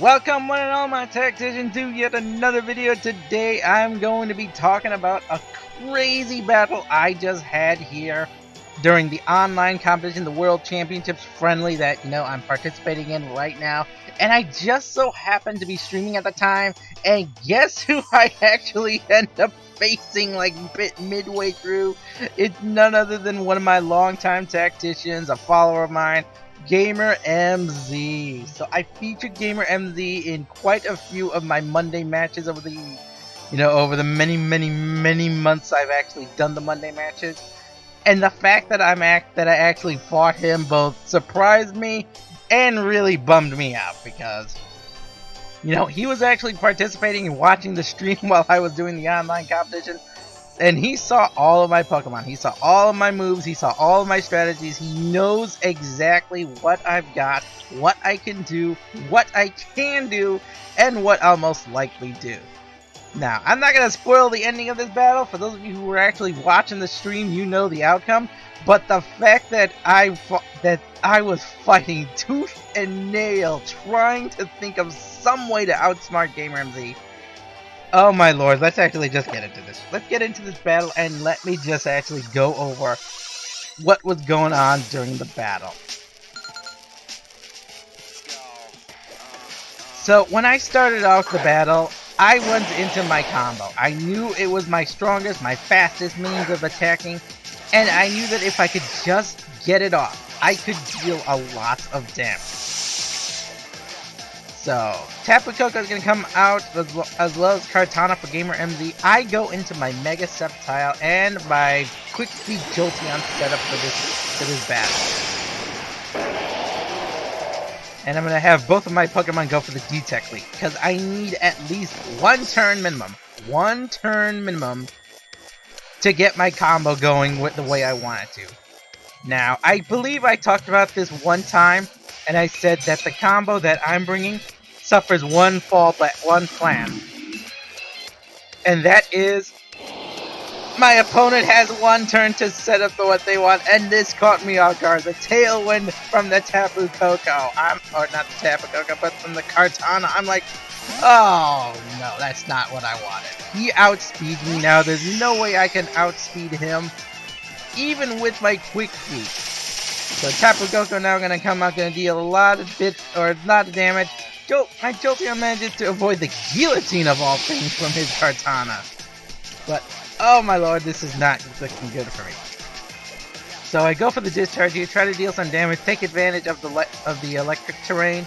Welcome one and all my tacticians to yet another video. Today I'm going to be talking about a crazy battle I just had here during the online competition, the World Championships friendly that I'm participating in right now. And I just so happened to be streaming at the time, and guess who I actually end up facing like midway through? It's none other than one of my longtime tacticians, a follower of mine, Gamer MZ. So I featured Gamer MZ in quite a few of my Monday matches over the many months I've actually done the Monday matches. And the fact that I actually fought him both surprised me and really bummed me out, because he was actually participating and watching the stream while I was doing the online competition. And he saw all of my Pokemon, he saw all of my moves, he saw all of my strategies. He knows exactly what I've got, what I can do, what I can do, and what I'll most likely do. Now, I'm not going to spoil the ending of this battle. For those of you who were actually watching the stream, you know the outcome. But the fact that I was fighting tooth and nail, trying to think of some way to outsmart Gamer MZ. Oh my lord, let's actually just get into this. Let's get into this battle and let me just actually go over what was going on during the battle. So when I started off the battle, I went into my combo. I knew it was my strongest, my fastest means of attacking, and I knew that if I could just get it off, I could deal a lot of damage. So, Tapu Koko is going to come out as well as Kartana for Gamer MZ. I go into my Mega Sceptile and my Quick Speed Jolteon setup for this battle. And I'm going to have both of my Pokemon go for the D-Tech lead, because I need at least one turn minimum to get my combo going with the way I want it to. Now, I believe I talked about this one time, and I said that the combo that I'm bringing suffers one fall but one plan. And that is, my opponent has one turn to set up for what they want, and this caught me off guard. The Tailwind from the Tapu Koko. Or not the Tapu Koko, but from the Kartana. I'm like, oh no, that's not what I wanted. He outspeeds me now. There's no way I can outspeed him, even with my quick feet. So Tapu Koko now gonna come out, gonna deal a lot of damage. My Jolteon manages to avoid the guillotine of all things from his Kartana. But oh my lord, this is not looking good for me. So I go for the discharge here, try to deal some damage, take advantage of the electric terrain.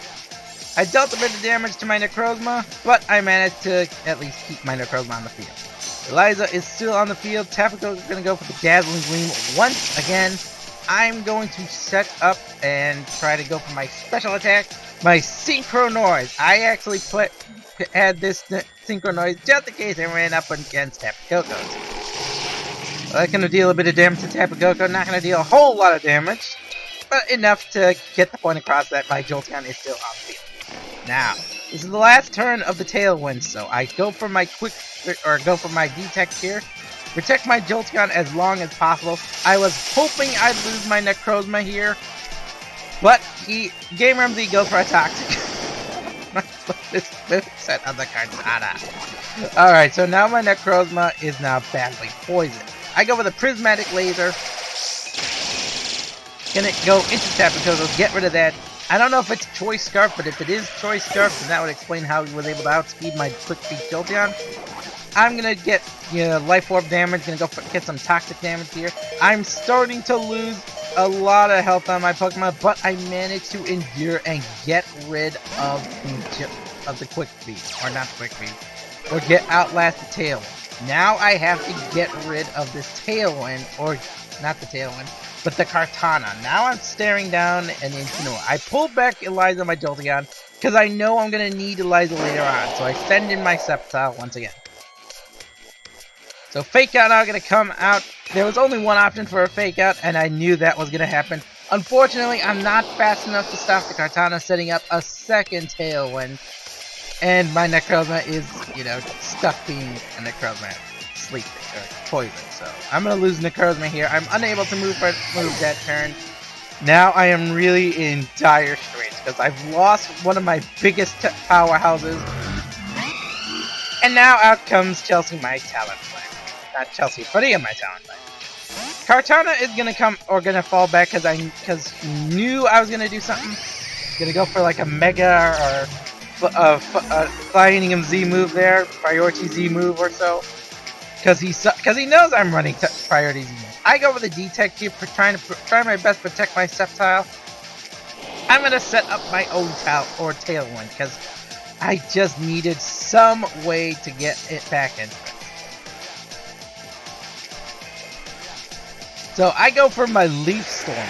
I dealt a bit of damage to my Necrozma, but I managed to at least keep my Necrozma on the field. Eliza is still on the field. Tapu Koko is going to go for the Dazzling Gleam once again. I'm going to set up and try to go for my special attack, my Synchro Noise. I actually had this Synchro Noise just in case I ran up against Tapu Koko's. Well, that's going to deal a bit of damage to Tapu Koko. Not going to deal a whole lot of damage, but enough to get the point across that my Jolteon is still on the field. Now, this is the last turn of the Tailwind, so I go for my D-Tech here. Protect my Jolteon as long as possible. I was hoping I'd lose my Necrozma here, but Gamer MZ goes for a Toxic. This moveset of the Kartana. Alright, so now my Necrozma is now badly poisoned. I go with a Prismatic Laser. Gonna go into Tapu Koko, get rid of that. I don't know if it's Choice Scarf, but if it is Choice Scarf, then that would explain how he was able to outspeed my Quick Speed Jolteon. I'm gonna get Life Orb damage, gonna go get some Toxic damage here. I'm starting to lose a lot of health on my Pokemon, but I managed to endure and get rid of the Quick Speed, or not Quick Speed, or outlast the Tailwind. Now I have to get rid of this Tailwind, or not the Tailwind, but the Kartana. Now I'm staring down an Incineroar. I pull back Eliza my Jolteon, because I know I'm gonna need Eliza later on, so I send in my Sceptile once again. So Fake Out now going to come out. There was only one option for a Fake Out, and I knew that was going to happen. Unfortunately, I'm not fast enough to stop the Kartana, setting up a second Tailwind. And my Necrozma is, stuck being a Necrozma, sleeping, or poisoned. So I'm going to lose Necrozma here. I'm unable to move that turn. Now I am really in dire straits. because I've lost one of my biggest powerhouses. And now out comes Chelsea, my Talon Flame. Not Chelsea, but my Talon Flame. Kartana is gonna come, or gonna fall back because he knew I was gonna do something. Gonna go for like a Mega or Flying Z move there, Priority Z move or so. Because he knows I'm running Priority Z move. I go with the D-Tech here, try my best to protect my Sceptile. I'm gonna set up my own Tailwind because I just needed some way to get it back into it. So I go for my Leaf Storm here.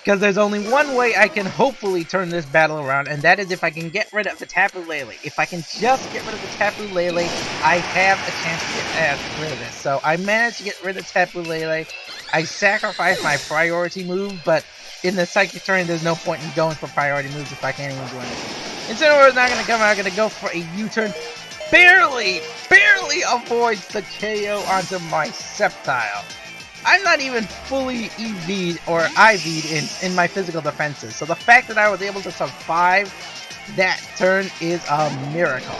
Because there's only one way I can hopefully turn this battle around, and that is if I can get rid of the Tapu Lele. If I can just get rid of the Tapu Lele, I have a chance to get rid of this. So I managed to get rid of Tapu Lele. I sacrificed my priority move, but in the Psychic turn, there's no point in going for priority moves if I can't even do anything. Incineroar is not going to come out. I'm going to go for a U-turn. Barely avoids the KO onto my Sceptile. I'm not even fully EV'd or IV'd in my physical defenses. So the fact that I was able to survive that turn is a miracle.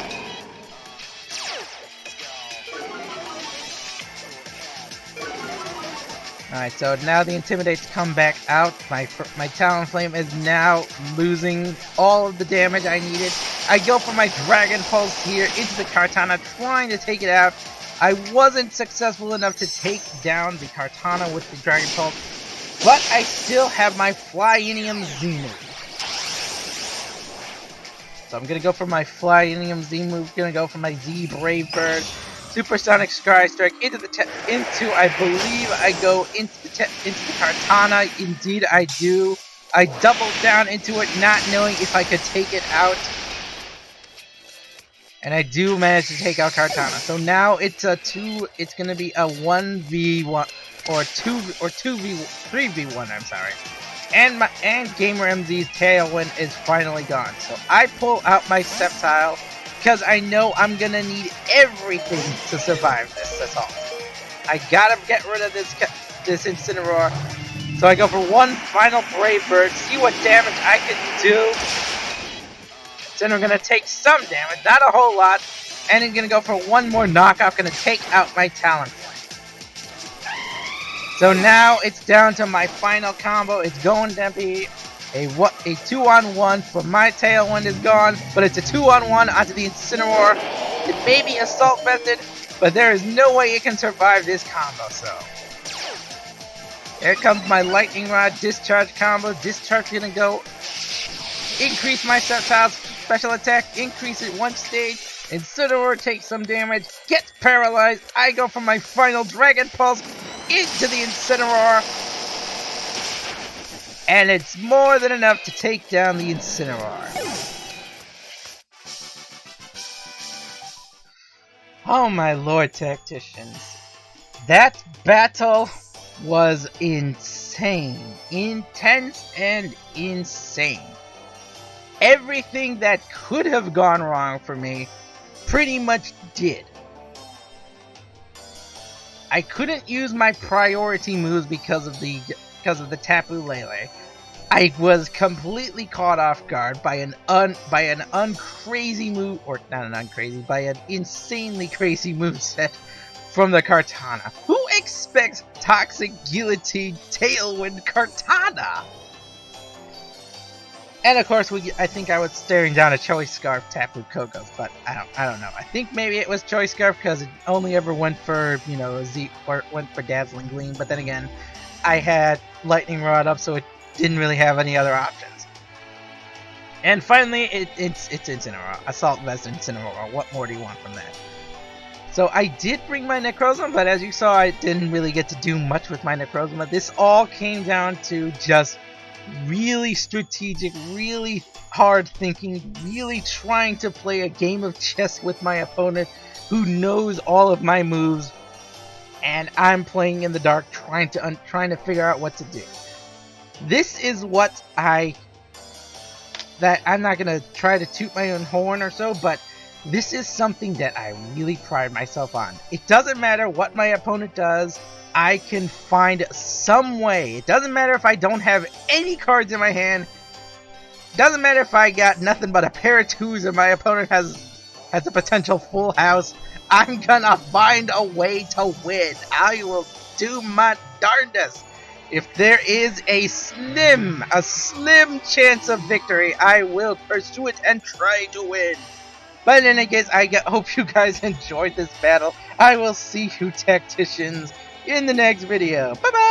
Alright, so now the Intimidates come back out. My Talonflame is now losing all of the damage I needed. I go for my Dragon Pulse here into the Kartana, trying to take it out. I wasn't successful enough to take down the Kartana with the Dragon Pulse, but I still have my Flyinium Z move. So I'm going to go for my Flyinium Z move, going to go for my Z Brave Bird. Supersonic Sky Strike into I believe I go into the Kartana. Indeed I do. I doubled down into it, not knowing if I could take it out. And I do manage to take out Kartana. So now it's gonna be a 1v1 or 3v1, I'm sorry. And Gamer MZ's Tailwind is finally gone. So I pull out my Sceptile because I know I'm gonna need everything to survive this assault. I gotta get rid of this Incineroar. So I go for one final Brave Bird, see what damage I can do. Then we're gonna take some damage, not a whole lot, and I'm gonna go for one more knockoff, gonna take out my Talonflame. So now it's down to my final combo. It's going to be a 2-on-1 for my Tailwind is gone, but it's a 2-on-1 onto the Incineroar. It may be assault vested, but there is no way it can survive this combo. So here comes my Lightning Rod Discharge combo. Discharge gonna go increase my Sceptile's special attack, increase it one stage. Incineroar takes some damage, gets paralyzed. I go for my final Dragon Pulse into the Incineroar. And it's more than enough to take down the Incineroar. Oh my lord, Tacticians. That battle was insane. Intense and insane. Everything that could have gone wrong for me pretty much did. I couldn't use my priority moves because of the Tapu Lele. I was completely caught off guard by an uncrazy move, or not an uncrazy, by an insanely crazy moveset from the Kartana. Who expects Toxic Guillotine Tailwind Kartana? And of course, I think I was staring down a Choice Scarf Tapu Kogos, but I don't know. I think maybe it was Choice Scarf because it only ever went for, you know, went for Dazzling Gleam. But then again, I had Lightning Rod up, so it didn't really have any other options. And finally, it's Incineroar. Assault Vest Incineroar. What more do you want from that? So I did bring my Necrozma, but as you saw, I didn't really get to do much with my Necrozma. This all came down to just really strategic, really hard thinking, really trying to play a game of chess with my opponent who knows all of my moves, and I'm playing in the dark trying to figure out what to do. This is what I'm not gonna try to toot my own horn or so, but this is something that I really pride myself on. It doesn't matter what my opponent does, I can find some way. It doesn't matter if I don't have any cards in my hand. Doesn't matter if I got nothing but a pair of twos and my opponent has a potential full house. I'm gonna find a way to win. I will do my darndest. If there is a slim chance of victory, I will pursue it and try to win. But in any case, I hope you guys enjoyed this battle. I will see you tacticians in the next video. Bye-bye!